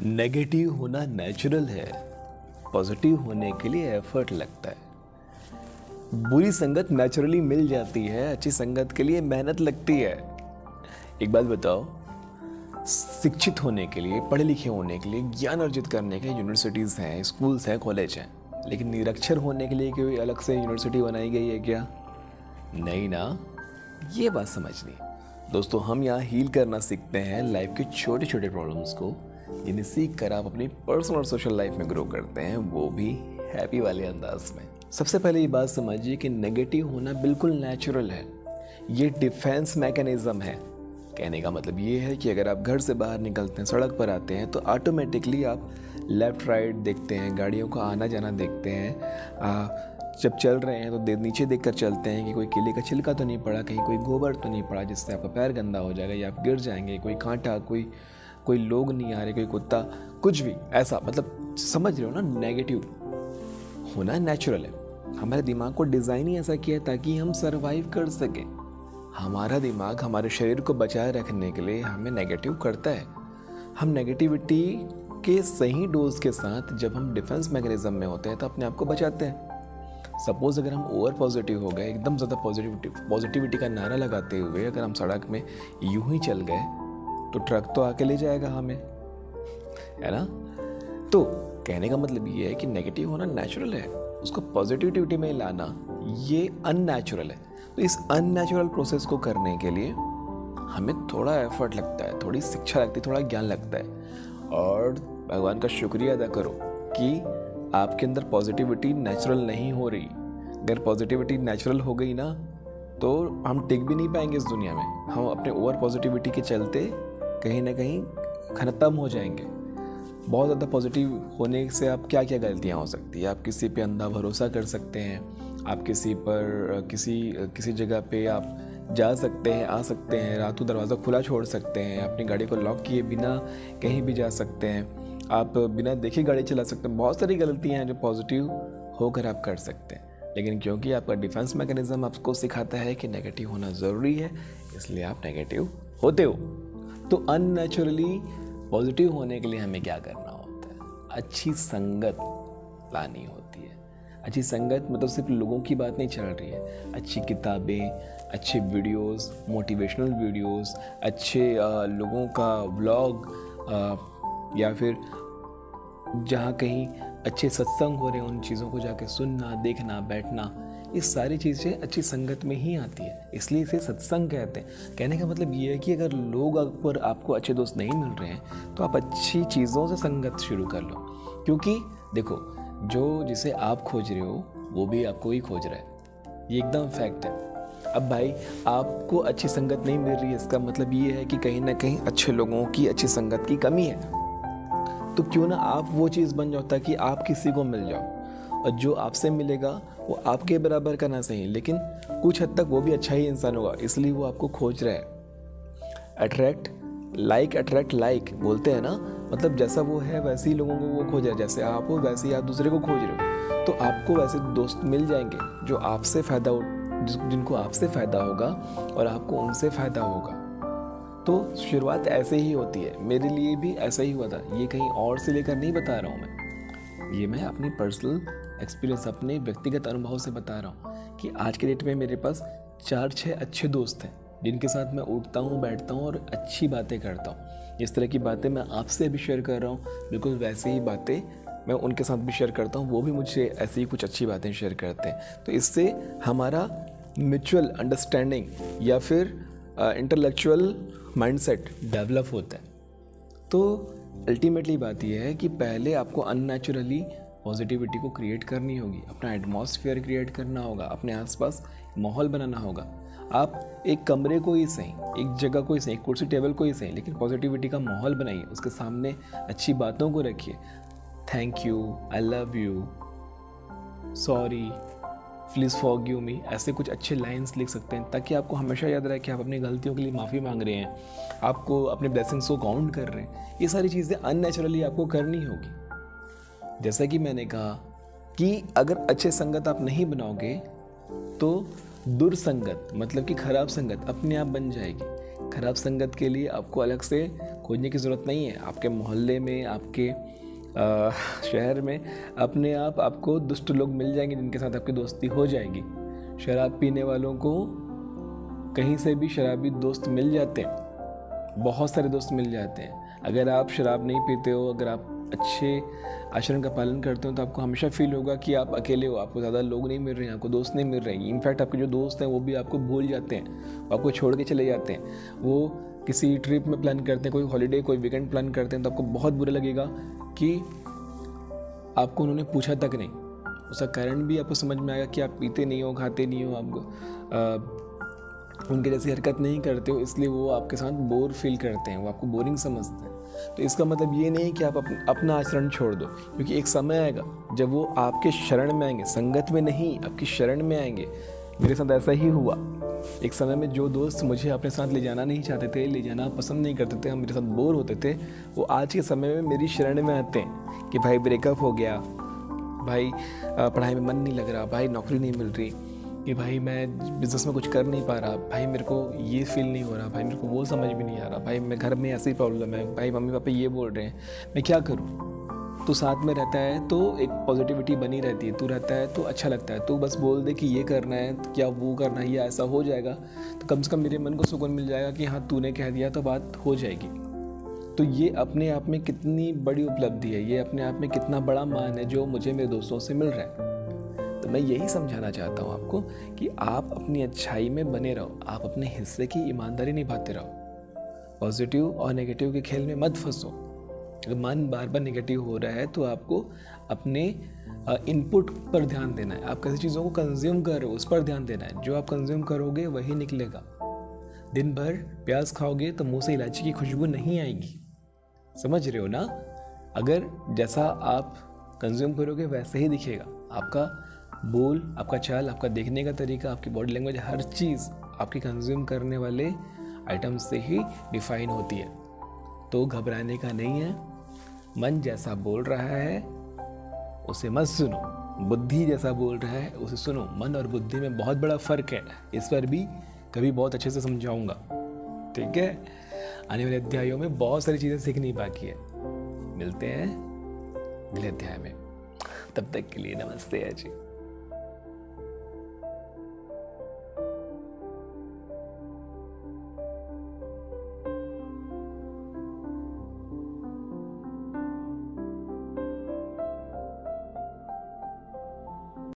Negative होना natural है, positive होने के लिए एफर्ट लगता है। बुरी संगत नेचुरली मिल जाती है, अच्छी संगत के लिए मेहनत लगती है। एक बात बताओ, शिक्षित होने के लिए, पढ़े लिखे होने के लिए, ज्ञान अर्जित करने के लिए यूनिवर्सिटीज़ हैं, स्कूल्स हैं, कॉलेज हैं, लेकिन निरक्षर होने के लिए कोई अलग से यूनिवर्सिटी बनाई गई है क्या? नहीं ना। ये बात समझनी दोस्तों, हम यहाँ हील करना सीखते हैं लाइफ के छोटे छोटे प्रॉब्लम्स को, जिन्हें सीख कर आप अपनी पर्सनल और सोशल लाइफ में ग्रो करते हैं, वो भी हैप्पी वाले अंदाज में। सबसे पहले ये बात समझिए कि नेगेटिव होना बिल्कुल नेचुरल है। ये डिफेंस मैकेनिज्म है। कहने का मतलब ये है कि अगर आप घर से बाहर निकलते हैं, सड़क पर आते हैं, तो ऑटोमेटिकली आप लेफ़्ट राइट देखते हैं, गाड़ियों का आना जाना देखते हैं। जब चल रहे हैं तो नीचे देखकर चलते हैं कि कोई केले का छिलका तो नहीं पड़ा, कहीं कोई गोबर तो नहीं पड़ा जिससे आपका पैर गंदा हो जाएगा या आप गिर जाएंगे, कोई कांटा, कोई लोग नहीं आ रहे, कोई कुत्ता, कुछ भी ऐसा। मतलब समझ रहे हो ना, नेगेटिव होना नेचुरल है। हमारे दिमाग को डिज़ाइन ही ऐसा किया है ताकि हम सर्वाइव कर सकें। हमारा दिमाग हमारे शरीर को बचाए रखने के लिए हमें नेगेटिव करता है। हम नेगेटिविटी के सही डोज के साथ जब हम डिफेंस मैकेनिज्म में होते हैं तो अपने आप को बचाते हैं। सपोज अगर हम ओवर पॉजिटिव हो गए, एकदम ज़्यादा पॉजिटिविटी का नारा लगाते हुए अगर हम सड़क में यूं ही चल गए तो ट्रक तो आके ले जाएगा हमें, है ना। तो कहने का मतलब ये है कि नेगेटिव होना नेचुरल है, उसको पॉजिटिविटी में लाना ये अननेचुरल है। तो इस अननेचुरल प्रोसेस को करने के लिए हमें थोड़ा एफर्ट लगता है, थोड़ी शिक्षा लगती है, थोड़ा ज्ञान लगता है। और भगवान का शुक्रिया अदा करो कि आपके अंदर पॉजिटिविटी नेचुरल नहीं हो रही। अगर पॉजिटिविटी नेचुरल हो गई ना तो हम टिक भी नहीं पाएंगे इस दुनिया में। हम अपने ओवर पॉजिटिविटी के चलते कहीं ना कहीं खत्म हो जाएंगे। बहुत ज़्यादा पॉजिटिव होने से आप क्या क्या गलतियाँ हो सकती है। आप किसी पे अंधा भरोसा कर सकते हैं, आप किसी पर किसी जगह पे आप जा सकते हैं, आ सकते हैं, रातों दरवाज़ा खुला छोड़ सकते हैं, अपनी गाड़ी को लॉक किए बिना कहीं भी जा सकते हैं, आप बिना देखे गाड़ी चला सकते हैं। बहुत सारी गलतियाँ हैं जो पॉजिटिव होकर आप कर सकते हैं, लेकिन क्योंकि आपका डिफेंस मैकेनिज्म आपको सिखाता है कि नेगेटिव होना ज़रूरी है, इसलिए आप नेगेटिव होते हो। तो अननेचुरली पॉजिटिव होने के लिए हमें क्या करना होता है? अच्छी संगत लानी होती है। अच्छी संगत मतलब सिर्फ लोगों की बात नहीं चल रही है, अच्छी किताबें, अच्छे वीडियोस, मोटिवेशनल वीडियोस, अच्छे लोगों का व्लॉग, या फिर जहाँ कहीं अच्छे सत्संग हो रहे हैं उन चीज़ों को जाके सुनना, देखना, बैठना, ये सारी चीज़ें अच्छी संगत में ही आती है, इसलिए इसे सत्संग कहते हैं। कहने का मतलब ये है कि अगर लोग पर आपको अच्छे दोस्त नहीं मिल रहे हैं तो आप अच्छी चीज़ों से संगत शुरू कर लो, क्योंकि देखो जो जिसे आप खोज रहे हो वो भी आपको ही खोज रहा है, ये एकदम फैक्ट है। अब भाई आपको अच्छी संगत नहीं मिल रही है, इसका मतलब ये है कि कहीं ना कहीं अच्छे लोगों की, अच्छी संगत की कमी है। तो क्यों ना आप वो चीज़ बन जाओ ताकि आप किसी को मिल जाओ, और जो आपसे मिलेगा वो आपके बराबर का ना सही, लेकिन कुछ हद तक वो भी अच्छा ही इंसान होगा, इसलिए वो आपको खोज रहा है। अट्रैक्ट लाइक बोलते हैं ना, मतलब जैसा वो है वैसे ही लोगों को वो खोज रहा है। जैसे आप हो वैसे ही आप दूसरे को खोज रहे हो, तो आपको वैसे दोस्त मिल जाएंगे जो आपसे जिनको आपसे फ़ायदा होगा और आपको उनसे फ़ायदा होगा। तो शुरुआत ऐसे ही होती है। मेरे लिए भी ऐसा ही हुआ था, ये कहीं और से लेकर नहीं बता रहा हूँ मैं, ये मैं अपनी पर्सनल एक्सपीरियंस, अपने व्यक्तिगत अनुभव से बता रहा हूँ कि आज के डेट में मेरे पास 4-6 अच्छे दोस्त हैं जिनके साथ मैं उठता हूँ, बैठता हूँ और अच्छी बातें करता हूँ। जिस तरह की बातें मैं आपसे भी शेयर कर रहा हूँ, बिल्कुल वैसे ही बातें मैं उनके साथ भी शेयर करता हूँ, वो भी मुझसे ऐसे ही कुछ अच्छी बातें शेयर करते हैं। तो इससे हमारा म्यूचुअल अंडरस्टैंडिंग या फिर इंटेलेक्चुअल माइंडसेट डेवलप होता है। तो अल्टीमेटली बात यह है कि पहले आपको अननेचुरली पॉजिटिविटी को क्रिएट करनी होगी, अपना एटमॉस्फेयर क्रिएट करना होगा, अपने आसपास माहौल बनाना होगा। आप एक कमरे को ही सही, एक जगह को ही सही, एक कुर्सी टेबल को ही सही, लेकिन पॉजिटिविटी का माहौल बनाइए, उसके सामने अच्छी बातों को रखिए। Thank you, I love you, sorry, please forgive me, ऐसे कुछ अच्छे लाइंस लिख सकते हैं ताकि आपको हमेशा याद रहे कि आप अपनी गलतियों के लिए माफ़ी मांग रहे हैं, आपको अपने ब्लेसिंग्स को काउंट कर रहे हैं। ये सारी चीज़ें अननेचुरली आपको करनी होगी। जैसा कि मैंने कहा कि अगर अच्छे संगत आप नहीं बनाओगे तो दुर्संगत मतलब कि खराब संगत अपने आप बन जाएगी। खराब संगत के लिए आपको अलग से खोजने की ज़रूरत नहीं है। आपके मोहल्ले में, आपके शहर में अपने आप आपको दुष्ट लोग मिल जाएंगे जिनके साथ आपकी दोस्ती हो जाएगी। शराब पीने वालों को कहीं से भी शराबी दोस्त मिल जाते हैं, बहुत सारे दोस्त मिल जाते हैं। अगर आप शराब नहीं पीते हो, अगर आप अच्छे आचरण का पालन करते हो, तो आपको हमेशा फील होगा कि आप अकेले हो, आपको ज़्यादा लोग नहीं मिल रहे हैं, आपको दोस्त नहीं मिल रहे हैं। इनफैक्ट आपके जो दोस्त हैं वो भी आपको भूल जाते हैं, वो आपको छोड़ के चले जाते हैं। वो किसी ट्रिप में प्लान करते हैं, कोई हॉलीडे, कोई वीकेंड प्लान करते हैं, तो आपको बहुत बुरा लगेगा कि आपको उन्होंने पूछा तक नहीं। उसका कारण भी आपको समझ में आएगा कि आप पीते नहीं हो, खाते नहीं हो, आप उनके जैसी हरकत नहीं करते हो, इसलिए वो आपके साथ बोर फील करते हैं, वो आपको बोरिंग समझते हैं। तो इसका मतलब ये नहीं कि आप अपना आचरण छोड़ दो, क्योंकि एक समय आएगा जब वो आपके शरण में आएंगे, संगत में नहीं, आपकी शरण में आएंगे। मेरे साथ ऐसा ही हुआ। एक समय में जो दोस्त मुझे अपने साथ ले जाना नहीं चाहते थे, ले जाना पसंद नहीं करते थे, हम मेरे साथ बोर होते थे, वो आज के समय में मेरी शरण में आते हैं कि भाई ब्रेकअप हो गया, भाई पढ़ाई में मन नहीं लग रहा, भाई नौकरी नहीं मिल रही, कि भाई मैं बिज़नेस में कुछ कर नहीं पा रहा, भाई मेरे को ये फील नहीं हो रहा, भाई मेरे को वो समझ भी नहीं आ रहा, भाई मैं घर में ऐसी प्रॉब्लम है, भाई मम्मी पापा ये बोल रहे हैं, मैं क्या करूँ। तू साथ में रहता है तो एक पॉजिटिविटी बनी रहती है, तू रहता है तो अच्छा लगता है। तू बस बोल दे कि ये करना है, क्या वो करना है, या ऐसा हो जाएगा, तो कम से कम मेरे मन को सुकून मिल जाएगा कि हाँ तूने कह दिया तो बात हो जाएगी। तो ये अपने आप में कितनी बड़ी उपलब्धि है, ये अपने आप में कितना बड़ा मान है जो मुझे मेरे दोस्तों से मिल रहा है। तो मैं यही समझाना चाहता हूँ आपको कि आप अपनी अच्छाई में बने रहो, आप अपने हिस्से की ईमानदारी निभाते रहो। पॉजिटिव और नेगेटिव के खेल में मत फंसो। अगर मन बार बार नेगेटिव हो रहा है तो आपको अपने इनपुट पर ध्यान देना है। आप कैसी चीज़ों को कंज्यूम कर रहे हो उस पर ध्यान देना है। जो आप कंज्यूम करोगे वही निकलेगा। दिन भर प्याज खाओगे तो मुंह से इलायची की खुशबू नहीं आएगी, समझ रहे हो ना। अगर जैसा आप कंज्यूम करोगे वैसे ही दिखेगा। आपका बोल, आपका चाल, आपका देखने का तरीका, आपकी बॉडी लैंग्वेज, हर चीज़ आपकी कंज्यूम करने वाले आइटम से ही डिफाइन होती है। तो घबराने का नहीं है। मन जैसा बोल रहा है उसे मत सुनो, बुद्धि जैसा बोल रहा है उसे सुनो। मन और बुद्धि में बहुत बड़ा फर्क है, इस पर भी कभी बहुत अच्छे से समझाऊंगा, ठीक है। आने वाले अध्यायों में बहुत सारी चीज़ें सीखनी बाकी है। मिलते हैं अगले अध्याय में, तब तक के लिए नमस्ते जी।